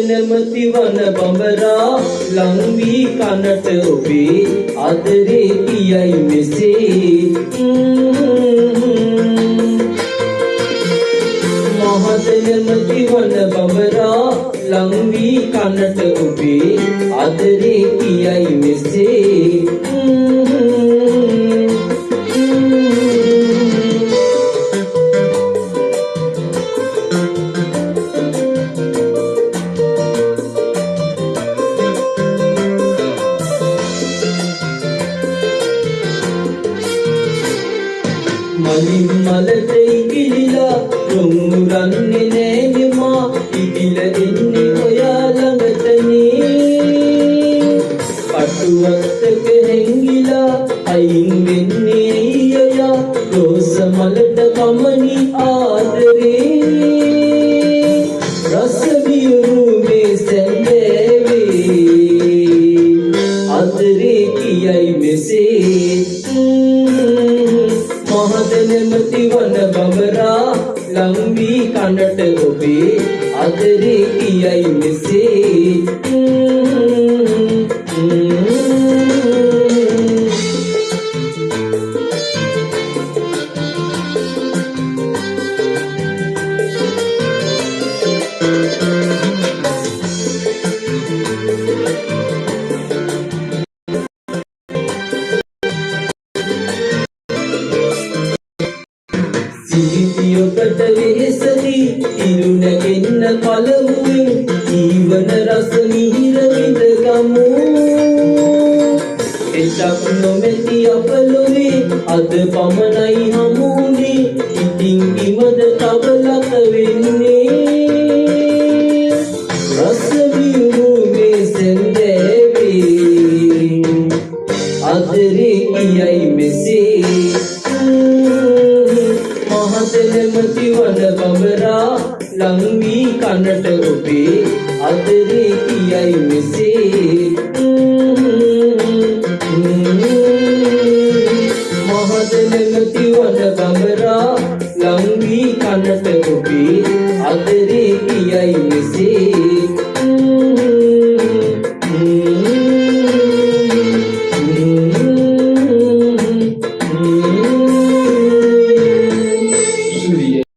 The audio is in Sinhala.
නැමැති වන බඹරා ලං වී කනට ඔබේ ආදරේ කියයි මෙසේ මහත නැමැති වන බඹරා ලං වී කනට ඔබේ ආදරේ කියයි මෙසේ මලින් මලට ඉගිලිලා රොමුරන්නේ නෑනේ මා ඉගිල එන්නේ ඔයා ළඟටනේ පටුවත්තක හැංගිලා අයින් වෙන්නේ අයියා රෝස මලට කමනි ආදරේ රස වියුරු මේ සැඳෑවේ ආදරේ කියයි මෙසේ මහත නැමැති වන බඹරා ලං වී කනට ඔබේ ආදරේ කියයි මෙසේ සිහිතියොකට වෙහෙසදී ඉරුණ එන්න පළමුවෙන් ජීවන රස මිහිර විඳ ගමු එතක් නොමැති අප ලොවේ අද පමණයි හමුුනේ ඉතින් ඉමද තව ලත වෙන්නේ රස වියුරු මේ සැඳෑවේ ආදරේ කියයි මෙසේ මහත නැමැති වන බඹරා ලං වී කනට ඔබේ ආදරේ කියයි මෙසේ මහත නැමැති වන බඹරා ලං වී කනට ඔබේ ආදරේ කියයි මෙසේ